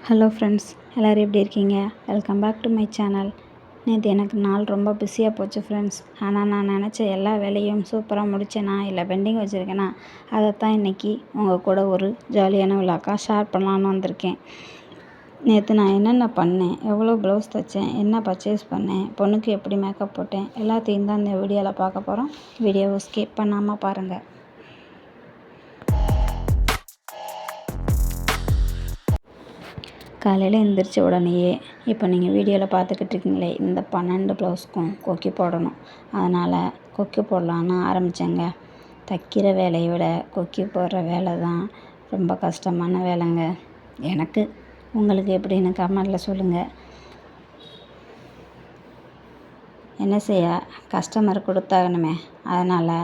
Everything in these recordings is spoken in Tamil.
ஹலோ ஃப்ரெண்ட்ஸ், எல்லோரும் எப்படி இருக்கீங்க? Welcome back to my channel. நேற்று எனக்கு நாள் ரொம்ப பிஸியாக போச்சு ஃப்ரெண்ட்ஸ். ஆனால் நான் நினச்ச எல்லா வேலையும் சூப்பராக முடித்தேனா இல்லை பெண்டிங் வச்சுருக்கேனா, அதைத்தான் இன்றைக்கி உங்கள் கூட ஒரு ஜாலியான விழாக்கா ஷேர் பண்ணலான்னு வந்திருக்கேன். நேற்று நான் என்னென்ன பண்ணேன், எவ்வளோ ப்ளவுஸ் தைச்சேன், என்ன பர்ச்சேஸ் பண்ணேன், பொண்ணுக்கு எப்படி மேக்கப் போட்டேன், எல்லாத்தையும் தான் இந்த வீடியோவில் பார்க்க போகிறோம். வீடியோவை ஸ்கிப் பண்ணாமல் பாருங்கள். காலையில் எழுந்திரிச்ச உடனேயே இப்போ நீங்கள் வீடியோவில் பார்த்துக்கிட்டு இருக்கீங்களே, இந்த 12 ப்ளவுஸ்க்கும் கொக்கி போடணும். அதனால் கொக்கி போடலான்னு ஆரம்பித்தேங்க. தைக்கிற வேலையை விட கொக்கி போடுற வேலை தான் ரொம்ப கஷ்டமான வேலைங்க எனக்கு. உங்களுக்கு எப்படின்னு கமெண்டில் சொல்லுங்கள். என்ன செய்ய, கஸ்டமர் கொடுத்தாகணுமே, அதனால்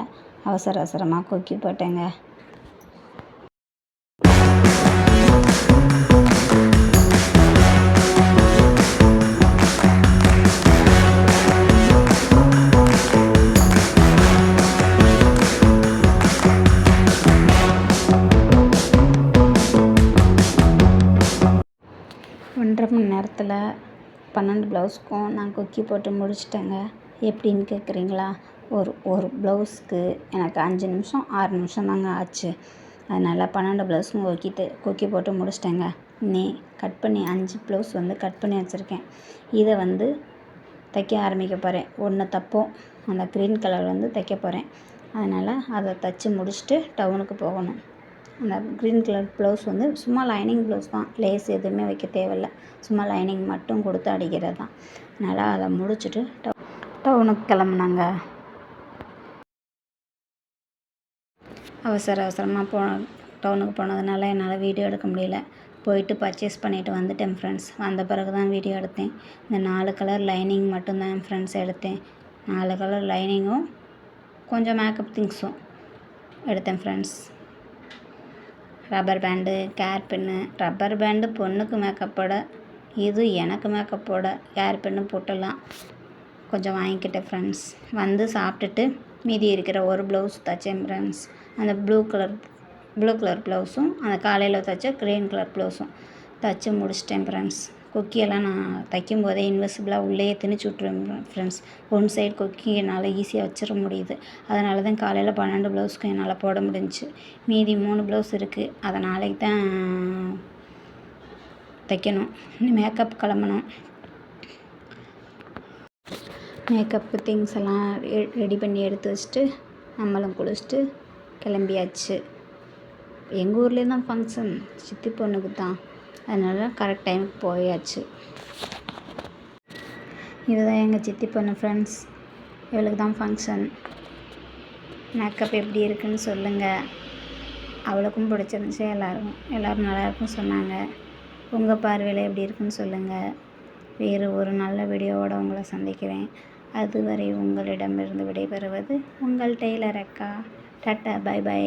அவசர அவசரமாக கொக்கி போட்டேங்க. ஒன்றரை மணி நேரத்தில் 12 ப்ளவுஸ்க்கும் நான் கொக்கி போட்டு முடிச்சிட்டேங்க. எப்படின்னு கேட்குறீங்களா? ஒரு ப்ளவுஸ்க்கு எனக்கு 5 நிமிஷம் 6 நிமிஷம் தாங்க ஆச்சு. அதனால் 12 ப்ளவுஸும் கொக்கி போட்டு முடிச்சிட்டேங்க. கட் பண்ணி 5 ப்ளவுஸ் கட் பண்ணி வச்சுருக்கேன். இதை தைக்க ஆரம்பிக்க போகிறேன். ஒன்று தப்போம், அந்த க்ரீன் கலர் தைக்க போகிறேன். அதனால் அதை தைச்சி முடிச்சுட்டு டவுனுக்கு போகணும். அந்த க்ரீன் கலர் ப்ளவுஸ் சும்மா லைனிங் ப்ளவுஸ் தான், லேஸ் எதுவுமே வைக்க தேவையில்லை. சும்மா லைனிங் மட்டும் கொடுத்து அடிக்கிறது தான். அதனால் அதை முடிச்சுட்டு டவுனுக்கு கிளம்புனாங்க. அவசரமாக டவுனுக்கு போனதுனால என்னால் வீடியோ எடுக்க முடியல. போயிட்டு பர்ச்சேஸ் பண்ணிவிட்டு வந்துட்டேன் ஃப்ரெண்ட்ஸ். வந்த பிறகு தான் வீடியோ எடுத்தேன். இந்த 4 கலர் லைனிங் மட்டும்தான் ஃப்ரெண்ட்ஸ் எடுத்தேன். 4 கலர் லைனிங்கும் கொஞ்சம் மேக்கப் திங்ஸும் எடுத்தேன் friends. Rubber pant, care pen. Rubber pant பொண்ணுக்கு மேக்கப் போட, இது எனக்கு மேக்கப் போட கேர் பென்னு போட்டுடலாம் கொஞ்சம் வாங்கிக்கிட்டேன் ஃப்ரெண்ட்ஸ். சாப்பிட்டுட்டு மீதி இருக்கிற ஒரு ப்ளவுஸ் தைச்சேன் ஃப்ரெண்ட்ஸ். அந்த ப்ளூ கலர் ப்ளவுஸும் அந்த காலையில் தைச்ச க்ரீன் கலர் ப்ளவுஸும் தைச்சி முடிச்சிட்டேன் ஃப்ரெண்ட்ஸ். கொக்கியெல்லாம் நான் தைக்கும் போதே இன்விசிபிளாக உள்ளே திணிச்சு விட்ருவேன் ஃப்ரெண்ட்ஸ். ஒன் சைடு கொக்கி என்னால் ஈஸியாக வச்சிட முடியுது. அதனால தான் காலையில் 12 ப்ளவுஸ்க்கும் என்னால் போட முடிஞ்சிச்சு. மீதி 3 ப்ளவுஸ் இருக்குது. அதை நாளைக்கு தான் தைக்கணும். மேக்கப் கிளம்பணும். மேக்கப்பு திங்ஸ் எல்லாம் ரெடி பண்ணி எடுத்து வச்சுட்டு நம்மளும் குளிச்சுட்டு கிளம்பியாச்சு. எங்கள் ஊர்லேயே தான் ஃபங்க்ஷன், சித்தி பொண்ணுக்கு தான். அதனால் கரெக்ட் டைமுக்கு போயாச்சு. இதுதான் எங்கள் சித்தி பொண்ணு ஃப்ரெண்ட்ஸ். இவளுக்கு தான் ஃபங்க்ஷன். மேக்கப் எப்படி இருக்குன்னு சொல்லுங்கள். அவளுக்கும் பிடிச்சிருந்துச்சு. எல்லோரும் நல்லா இருக்குன்னு சொன்னாங்க. உங்கள் பார்வையில் எப்படி இருக்குன்னு சொல்லுங்கள். வேறு ஒரு நல்ல வீடியோவோடு உங்களை சந்திக்கிறேன். அதுவரை உங்களிடமிருந்து விடைபெறுவது உங்கள் டெய்லர் அக்கா. டாட்டா, பை பை.